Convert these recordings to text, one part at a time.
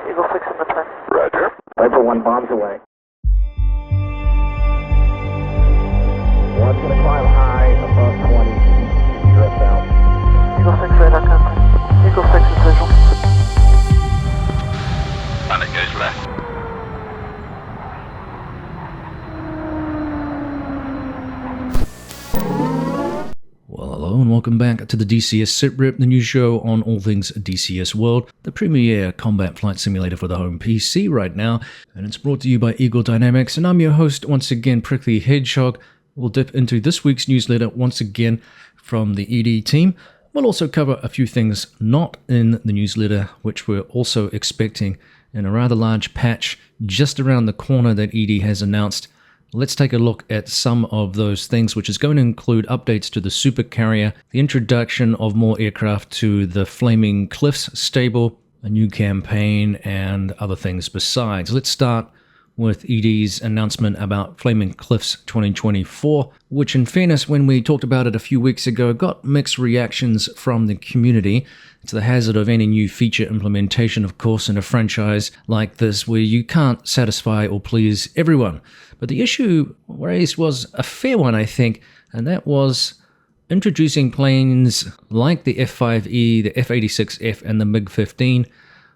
Eagle 6 in the twin. Roger. Viper 1 bombs away. One's going to climb high above 20. You're south. Eagle 6 radar contact. Eagle 6 is visual. And it goes left. Well, hello and welcome back to the DCS SITREP, the news show on all things DCS World, the premier combat flight simulator for the home PC right now, and it's brought to you by Eagle Dynamics, and I'm your host once again, Prickly Hedgehog. We'll dip into this week's newsletter once again from the ED team. We'll also cover a few things not in the newsletter, which we're also expecting in a rather large patch just around the corner that ED has announced. Let's take a look at some of those things, which is going to include updates to the Supercarrier, the introduction of more aircraft to the Flaming Cliffs stable, a new campaign, and other things besides. Let's start with ED's announcement about Flaming Cliffs 2024, which in fairness, when we talked about it a few weeks ago, got mixed reactions from the community. It's the hazard of any new feature implementation, of course, in a franchise like this, where you can't satisfy or please everyone. But the issue raised was a fair one, I think, and that was introducing planes like the F-5E, the F-86F, and the MiG-15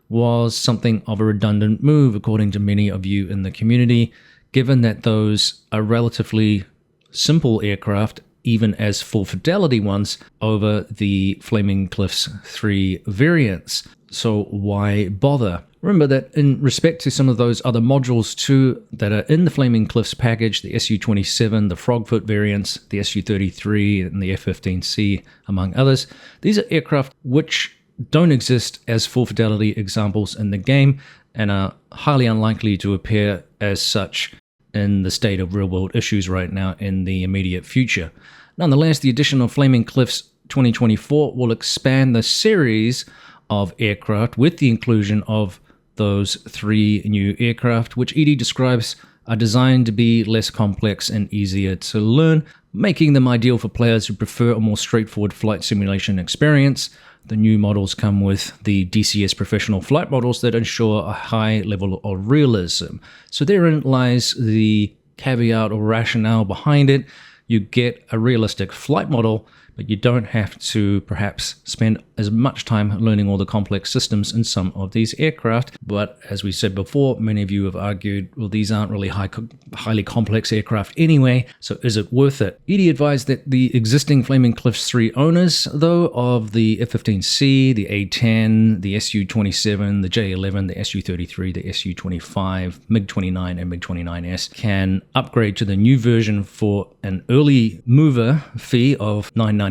was something of a redundant move, according to many of you in the community, given that those are relatively simple aircraft, even as full fidelity ones, over the Flaming Cliffs 3 variants. So why bother? Remember that in respect to some of those other modules too that are in the Flaming Cliffs package, the Su-27, the Frogfoot variants, the Su-33, and the F-15C, among others, these are aircraft which don't exist as full fidelity examples in the game and are highly unlikely to appear as such in the state of real-world issues right now in the immediate future. Nonetheless, the addition of Flaming Cliffs 2024 will expand the series of aircraft with the inclusion of those 3 new aircraft, which ED describes are designed to be less complex and easier to learn, making them ideal for players who prefer a more straightforward flight simulation experience. The new models come with the DCS professional flight models that ensure a high level of realism. So therein lies the caveat or rationale behind it. You get a realistic flight model, but you don't have to perhaps spend as much time learning all the complex systems in some of these aircraft. But as we said before, many of you have argued, well, these aren't really highly complex aircraft anyway, so is it worth it? ED advised that the existing Flaming Cliffs 3 owners, though, of the F-15C, the A-10, the Su-27, the J-11, the Su-33, the Su-25, MiG-29, and MiG-29S, can upgrade to the new version for an early mover fee of $9.99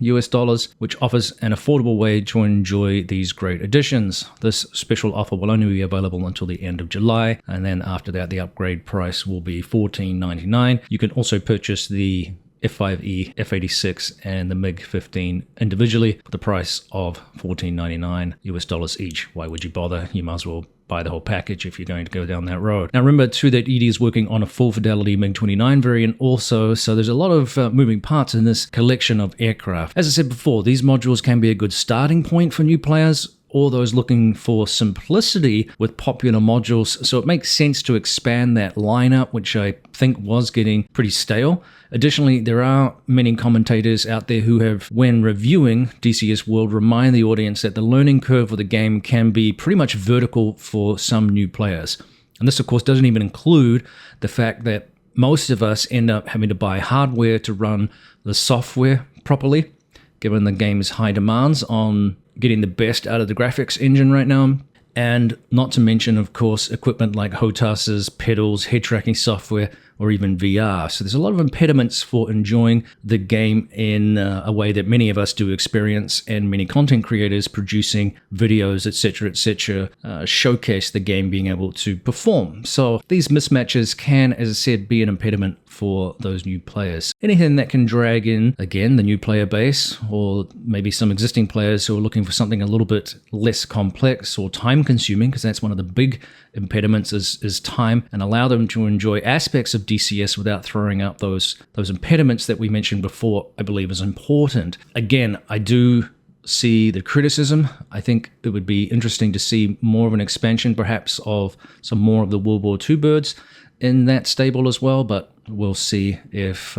US, which offers an affordable way to enjoy these great additions. This special offer will only be available until the end of July, and then after that the upgrade price will be $14.99. You can also purchase the F-5E, F-86, and the MiG-15 individually for the price of $14.99 US each. Why would you bother? You might as well buy the whole package if you're going to go down that road. Now remember too that ED is working on a full fidelity MiG-29 variant also, so there's a lot of moving parts in this collection of aircraft. As I said before, these modules can be a good starting point for new players or those looking for simplicity with popular modules, so it makes sense to expand that lineup, which I think was getting pretty stale. Additionally, there are many commentators out there who have, when reviewing DCS World, remind the audience that the learning curve for the game can be pretty much vertical for some new players. And this, of course, doesn't even include the fact that most of us end up having to buy hardware to run the software properly, given the game's high demands on getting the best out of the graphics engine right now. And not to mention, of course, equipment like HOTASs, pedals, head tracking software, or even VR. So there's a lot of impediments for enjoying the game in a way that many of us do experience, and many content creators producing videos, etc., showcase the game being able to perform. So these mismatches can, as I said, be an impediment for those new players. Anything that can drag in, again, the new player base, or maybe some existing players who are looking for something a little bit less complex or time-consuming, because that's one of the big impediments is time, and allow them to enjoy aspects of DCS without throwing out those impediments that we mentioned before, I believe is important. Again, I do see the criticism. I think it would be interesting to see more of an expansion, perhaps, of some more of the World War II birds in that stable as well, but we'll see if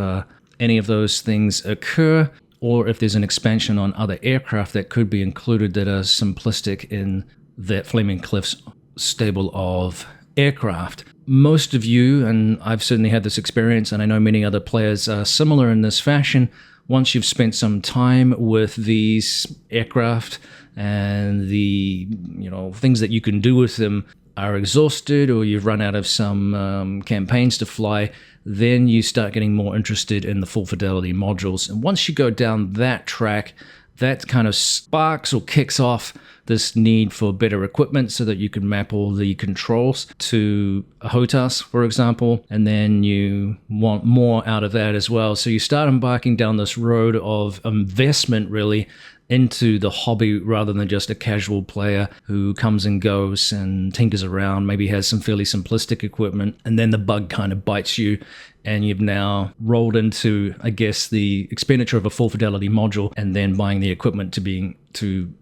any of those things occur, or if there's an expansion on other aircraft that could be included that are simplistic in that Flaming Cliffs stable of aircraft. Most of you, and I've certainly had this experience, and I know many other players are similar in this fashion, once you've spent some time with these aircraft and the things that you can do with them are exhausted, or you've run out of some campaigns to fly, then you start getting more interested in the full fidelity modules. And once you go down that track, that kind of sparks or kicks off this need for better equipment so that you can map all the controls to a HOTAS, for example, and then you want more out of that as well. So you start embarking down this road of investment, really, into the hobby rather than just a casual player who comes and goes and tinkers around, maybe has some fairly simplistic equipment, and then the bug kind of bites you and you've now rolled into, I guess, the expenditure of a full fidelity module and then buying the equipment to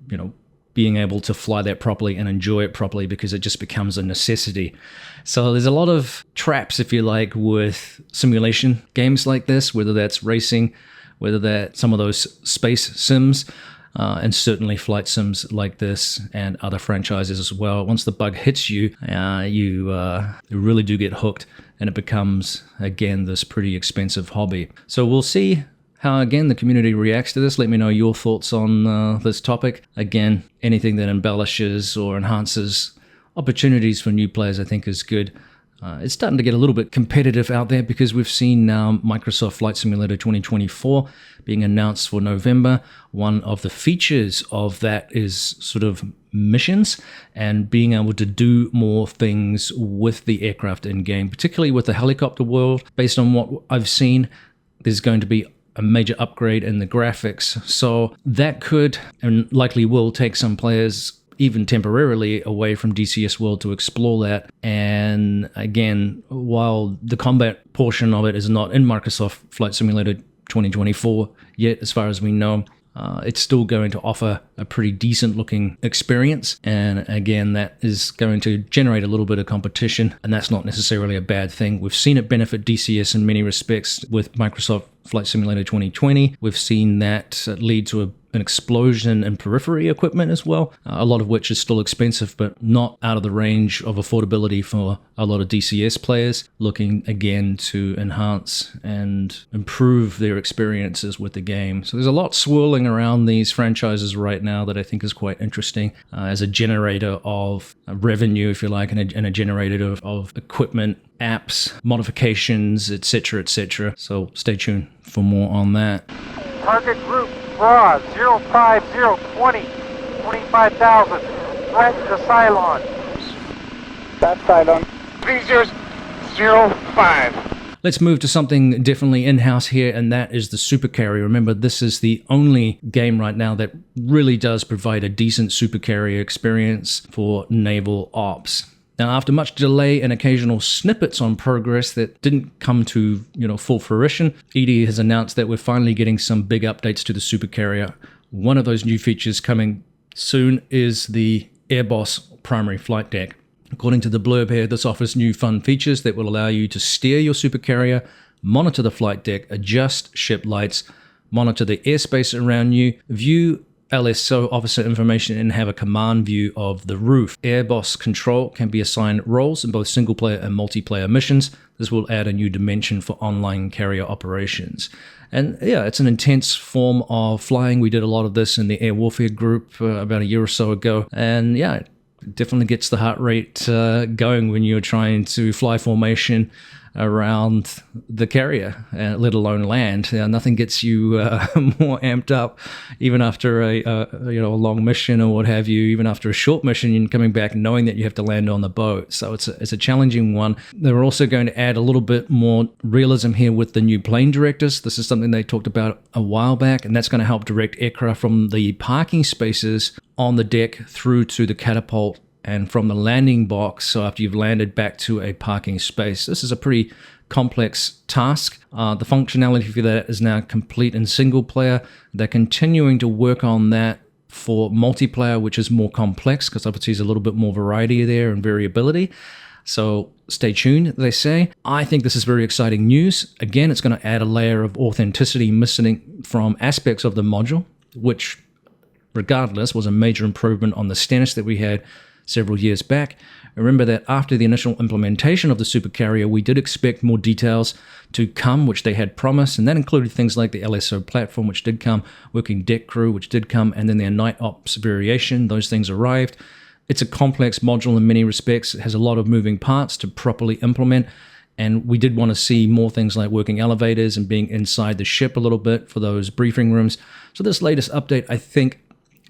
being able to fly that properly and enjoy it properly, because it just becomes a necessity. So there's a lot of traps, if you like, with simulation games like this, whether that's racing, whether that's some of those space sims, and certainly flight sims like this and other franchises as well. Once the bug hits you, you really do get hooked, and it becomes, again, this pretty expensive hobby. So we'll see how, again, the community reacts to this. Let me know your thoughts on this topic. Again, anything that embellishes or enhances opportunities for new players, I think, is good. It's starting to get a little bit competitive out there, because we've seen now Microsoft Flight Simulator 2024 being announced for November. One of the features of that is sort of missions and being able to do more things with the aircraft in game, particularly with the helicopter world. Based on what I've seen, there's going to be a major upgrade in the graphics. So that could and likely will take some players even temporarily away from DCS World to explore that. And again, while the combat portion of it is not in Microsoft Flight Simulator 2024 yet, as far as we know, it's still going to offer a pretty decent looking experience. And again, that is going to generate a little bit of competition, and that's not necessarily a bad thing. We've seen it benefit DCS in many respects with Microsoft Flight Simulator 2020. We've seen that lead to an explosion in periphery equipment as well, a lot of which is still expensive, but not out of the range of affordability for a lot of DCS players looking, again, to enhance and improve their experiences with the game. So there's a lot swirling around these franchises right now that I think is quite interesting as a generator of revenue, if you like, and a generator of equipment, apps, modifications, etc., etc. So stay tuned for more on that. Target group, raw, 05020, 25,000. Threat to Cylon. That's Cylon. 3005. Let's move to something differently in-house here, and that is the Supercarrier. Remember, this is the only game right now that really does provide a decent Supercarrier experience for naval ops. Now, after much delay and occasional snippets on progress that didn't come to, full fruition, ED has announced that we're finally getting some big updates to the Supercarrier. One of those new features coming soon is the Airboss primary flight deck. According to the blurb here, this offers new fun features that will allow you to steer your Supercarrier, monitor the flight deck, adjust ship lights, monitor the airspace around you, view LSO officer information, and have a command view of the roof. Airboss control can be assigned roles in both single-player and multiplayer missions. This will add a new dimension for online carrier operations. And yeah, it's an intense form of flying. We did a lot of this in the Air Warfare group about a year or so ago. And yeah, it definitely gets the heart rate going when you're trying to fly formation around the carrier, let alone land. Nothing gets you more amped up, even after a long mission or what have you. Even after a short mission, you're coming back knowing that you have to land on the boat. So it's a challenging one. They're also going to add a little bit more realism here with the new plane directors. This is something they talked about a while back, and that's going to help direct aircraft from the parking spaces on the deck through to the catapult and from the landing box, so after you've landed, back to a parking space. This is a pretty complex task. The functionality for that is now complete in single player. They're continuing to work on that for multiplayer, which is more complex because obviously there's a little bit more variety there and variability. So stay tuned, they say. I think this is very exciting news. Again, it's going to add a layer of authenticity missing from aspects of the module, which regardless was a major improvement on the status that we had several years back. Remember that after the initial implementation of the Supercarrier, we did expect more details to come, which they had promised, and that included things like the LSO platform, which did come, working deck crew, which did come, and then their night ops variation. Those things arrived. It's a complex module in many respects. It has a lot of moving parts to properly implement, and we did want to see more things like working elevators and being inside the ship a little bit for those briefing rooms. So this latest update, I think,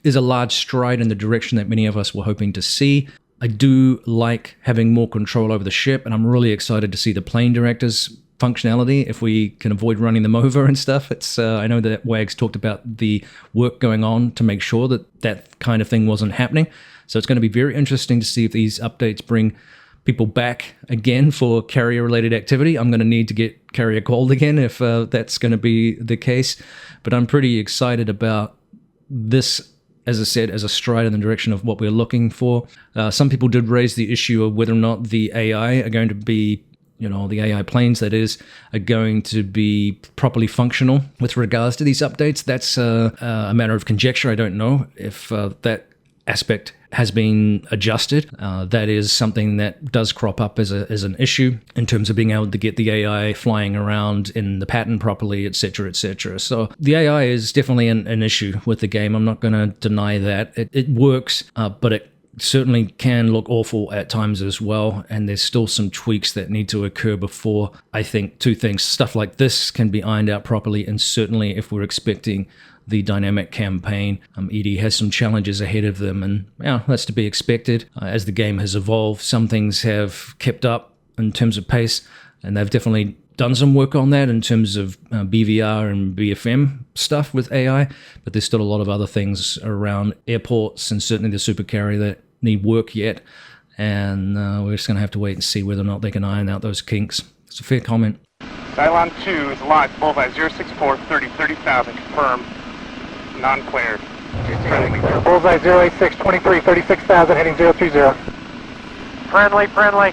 is a large stride in the direction that many of us were hoping to see. I do like having more control over the ship, and I'm really excited to see the plane directors functionality if we can avoid running them over and stuff. It's I know that WAG's talked about the work going on to make sure that that kind of thing wasn't happening. So it's going to be very interesting to see if these updates bring people back again for carrier-related activity. I'm going to need to get carrier called again if that's going to be the case. But I'm pretty excited about this, as I said, as a stride in the direction of what we're looking for. Some people did raise the issue of whether or not the AI are going to be, the AI planes, that is, are going to be properly functional with regards to these updates. That's a matter of conjecture. I don't know if that aspect has been adjusted. That is something that does crop up as an issue in terms of being able to get the AI flying around in the pattern properly, etc., etc. So the AI is definitely an issue with the game. I'm not going to deny that. It works, but it certainly can look awful at times as well, and there's still some tweaks that need to occur before, I think, two things. Stuff like this can be ironed out properly, and certainly if we're expecting the dynamic campaign, ED has some challenges ahead of them, and that's to be expected. As the game has evolved, some things have kept up in terms of pace, and they've definitely done some work on that in terms of BVR and BFM stuff with AI, but there's still a lot of other things around airports and certainly the Supercarrier that need work yet, and we're just going to have to wait and see whether or not they can iron out those kinks. It's a fair comment. Cylon 2 is live, bullseye 064, 30,000, confirmed. Non-cleared. Bullseye 086, 23, 36,000, heading 030. Friendly.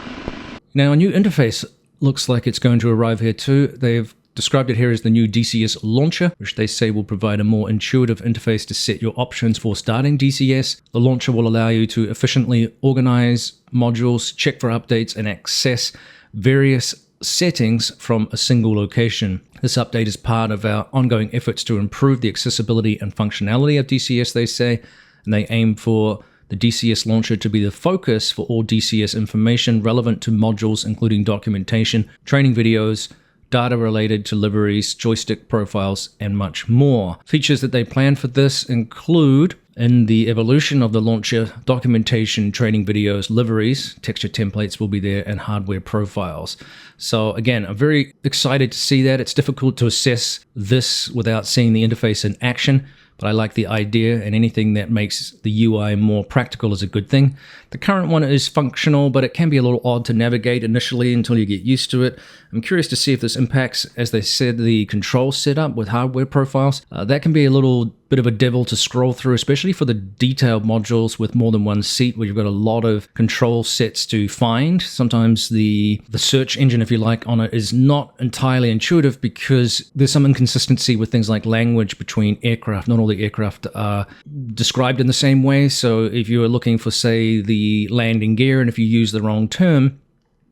Now, a new interface looks like it's going to arrive here too. They've described it here as the new DCS launcher, which they say will provide a more intuitive interface to set your options for starting DCS. The launcher will allow you to efficiently organize modules, check for updates, and access various settings from a single location. This update is part of our ongoing efforts to improve the accessibility and functionality of DCS, they say, and they aim for the DCS launcher to be the focus for all DCS information relevant to modules, including documentation, training videos, data related to liveries, joystick profiles, and much more. Features that they plan for this include, in the evolution of the launcher, documentation, training videos, liveries, texture templates will be there, and hardware profiles. So again, I'm very excited to see that. It's difficult to assess this without seeing the interface in action, but I like the idea, and anything that makes the UI more practical is a good thing. The current one is functional, but it can be a little odd to navigate initially until you get used to it. I'm curious to see if this impacts, as they said, the control setup with hardware profiles. That can be a little bit of a devil to scroll through, especially for the detailed modules with more than one seat where you've got a lot of control sets to find. Sometimes the search engine, if you like, on it is not entirely intuitive because there's some inconsistency with things like language between aircraft. Not all the aircraft are described in the same way. So if you are looking for, say, the landing gear, and if you use the wrong term,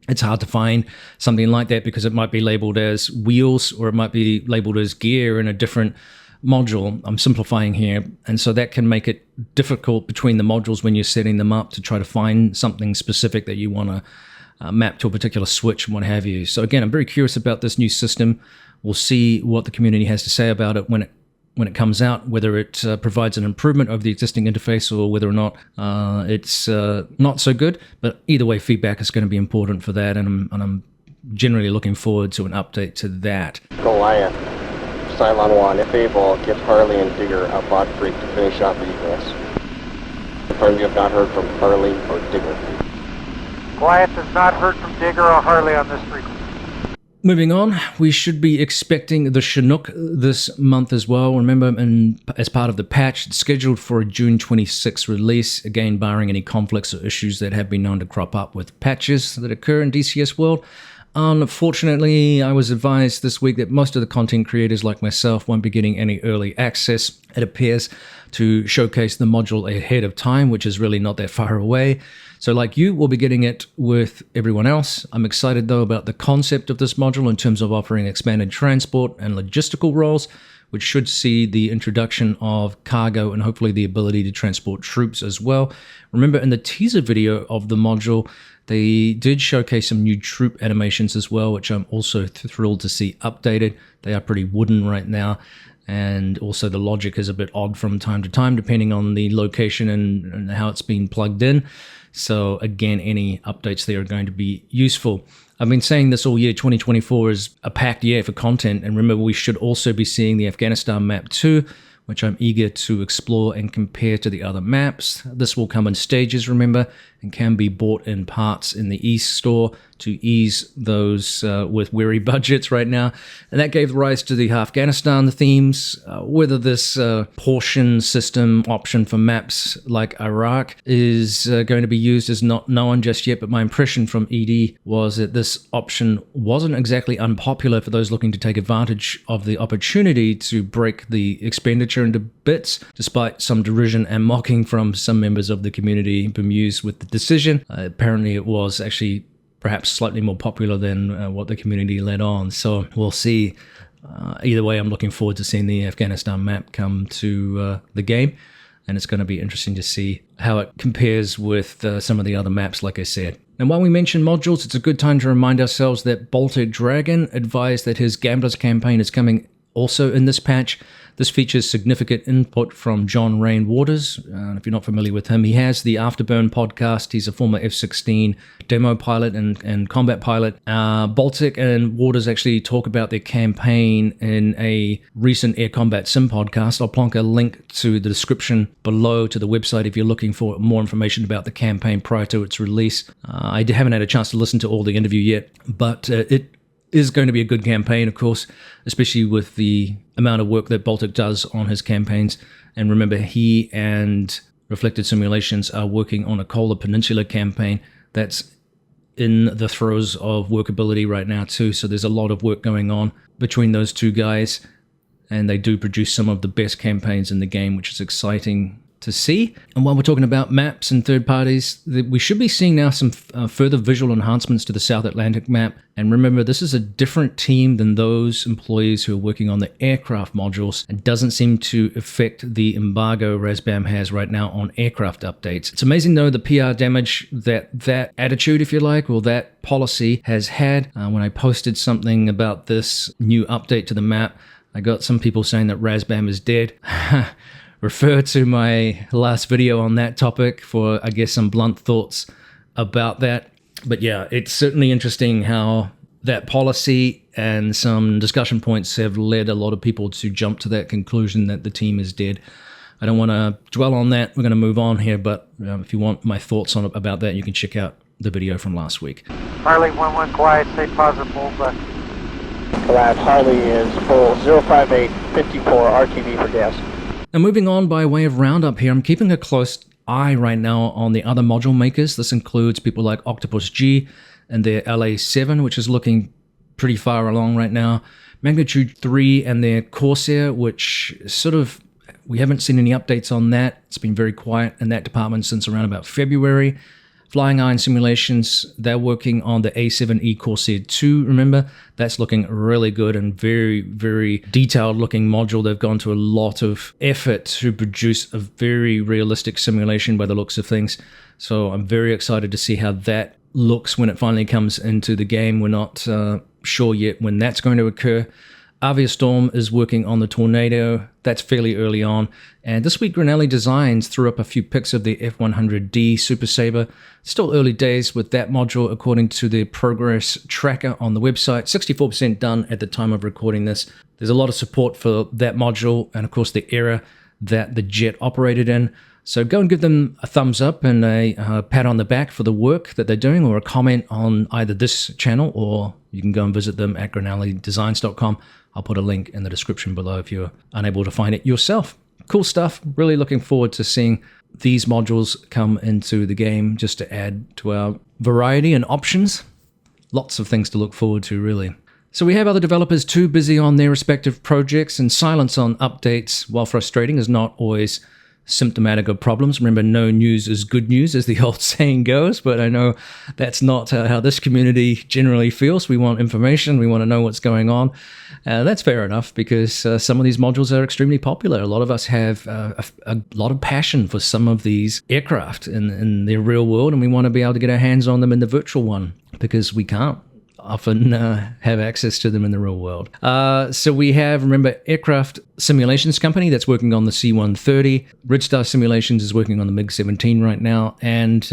it's hard to find something like that because it might be labeled as wheels or it might be labeled as gear in a different module. I'm simplifying here, and so that can make it difficult between the modules when you're setting them up to try to find something specific that you want to map to a particular switch and what have you. So again, I'm very curious about this new system. We'll see what the community has to say about it when it comes out, whether it provides an improvement over the existing interface or whether or not it's not so good. But either way, feedback is going to be important for that, and I'm generally looking forward to an update to that. Goliath, Cylon 1, if able, get Harley and Digger out Bot Freak to finish off egress. Confirm you have not heard from Harley or Digger. Goliath has not heard from Digger or Harley on this frequency. Moving on, we should be expecting the Chinook this month as well. Remember, as part of the patch, it's scheduled for a June 26 release, again barring any conflicts or issues that have been known to crop up with patches that occur in DCS World. Unfortunately, I was advised this week that most of the content creators like myself won't be getting any early access, it appears, to showcase the module ahead of time, which is really not that far away. So like you, we'll be getting it with everyone else. I'm excited though about the concept of this module in terms of offering expanded transport and logistical roles, which should see the introduction of cargo and hopefully the ability to transport troops as well. Remember, in the teaser video of the module, they did showcase some new troop animations as well, which I'm also thrilled to see updated. They are pretty wooden right now, and also the logic is a bit odd from time to time, depending on the location and how it's been plugged in. So again, any updates there are going to be useful. I've been saying this all year, 2024 is a packed year for content, and remember, we should also be seeing the Afghanistan map too, which I'm eager to explore and compare to the other maps. This will come in stages, remember, and can be bought in parts in the East store to ease those with weary budgets right now. And that gave rise to the Afghanistan themes. Whether this portion system option for maps like Iraq is going to be used is not known just yet, but my impression from ED was that this option wasn't exactly unpopular for those looking to take advantage of the opportunity to break the expenditure into bits, despite some derision and mocking from some members of the community bemused with the decision. Apparently it was actually perhaps slightly more popular than what the community led on. So we'll see. Either way, I'm looking forward to seeing the Afghanistan map come to the game, and it's going to be interesting to see how it compares with some of the other maps, like I said. And while we mention modules, it's a good time to remind ourselves that Baltic Dragon advised that his Gamblers campaign is coming also in this patch. This features significant input from John Rain Waters. If you're not familiar with him, he has the Afterburn podcast. He's a former F-16 demo pilot and combat pilot. Baltic and Waters actually talk about their campaign in a recent Air Combat Sim podcast. I'll plonk a link to the description below to the website if you're looking for more information about the campaign prior to its release. I haven't had a chance to listen to all the interview yet, but it is going to be a good campaign, of course, especially with the amount of work that Baltic does on his campaigns. And remember, he and Reflected Simulations are working on a Kola Peninsula campaign that's in the throes of workability right now too. So there's a lot of work going on between those two guys, and they do produce some of the best campaigns in the game, which is exciting to see. And while we're talking about maps and third parties, we should be seeing now some further visual enhancements to the South Atlantic map. And remember, this is a different team than those employees who are working on the aircraft modules, and doesn't seem to affect the embargo Razbam has right now on aircraft updates. It's amazing though the PR damage that attitude, if you like, or that policy has had. When I posted something about this new update to the map, I got some people saying that Razbam is dead. Refer to my last video on that topic for, I guess, some blunt thoughts about that. But yeah, it's certainly interesting how that policy and some discussion points have led a lot of people to jump to that conclusion that the team is dead. I don't want to dwell on that. We're going to move on here, but if you want my thoughts on about that, you can check out the video from last week. Harley 11 quiet, stay positive, full, but Glad Harley is full, 05854 RTB for gas. Now moving on by way of roundup here, I'm keeping a close eye right now on the other module makers. This includes people like Octopus G and their LA7, which is looking pretty far along right now. Magnitude 3 and their Corsair, which sort of, we haven't seen any updates on that. It's been very quiet in that department since around about February. Flying Iron Simulations, they're working on the A7E Corsair 2, remember? That's looking really good and very, very detailed looking module. They've gone to a lot of effort to produce a very realistic simulation by the looks of things. So I'm very excited to see how that looks when it finally comes into the game. We're not sure yet when that's going to occur. Aviastorm is working on the Tornado. That's fairly early on. And this week, Grinelli Designs threw up a few pics of the F100D Super Sabre. Still early days with that module, according to the progress tracker on the website. 64% done at the time of recording this. There's a lot of support for that module, and of course the era that the jet operated in. So go and give them a thumbs up and a pat on the back for the work that they're doing, or a comment on either this channel, or you can go and visit them at grinellidesigns.com. I'll put a link in the description below if you're unable to find it yourself. Cool stuff. Really looking forward to seeing these modules come into the game just to add to our variety and options. Lots of things to look forward to, really. So we have other developers too busy on their respective projects, and silence on updates, while frustrating, is not always symptomatic of problems. Remember, no news is good news, as the old saying goes, but I know that's not how this community generally feels. We want information, we want to know what's going on. That's fair enough, because some of these modules are extremely popular. A lot of us have a lot of passion for some of these aircraft in the real world, and we want to be able to get our hands on them in the virtual one, because we can't often have access to them in the real world. So we have, remember, Aircraft Simulations Company that's working on the C-130. Ridgestar Simulations is working on the MiG-17 right now. And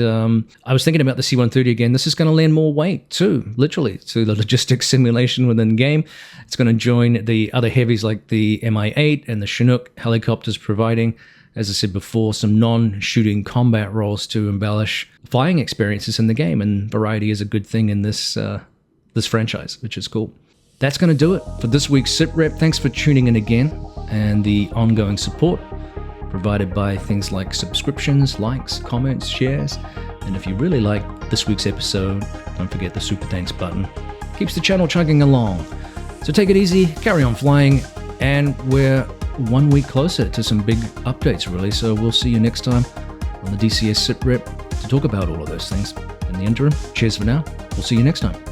I was thinking about the C-130 again. This is going to lend more weight too, literally, to the logistics simulation within game. It's going to join the other heavies like the Mi-8 and the Chinook helicopters, providing, as I said before, some non-shooting combat roles to embellish flying experiences in the game. And variety is a good thing in this franchise, which is cool. That's going to do it for this week's SITREP. Thanks for tuning in again, and the ongoing support provided by things like subscriptions, likes, comments, shares. And if you really like this week's episode, don't forget the super thanks button. Keeps the channel chugging along. So take it easy, carry on flying, and we're 1 week closer to some big updates, really. So we'll see you next time on the DCS SITREP to talk about all of those things. In the interim, cheers for now. We'll see you next time.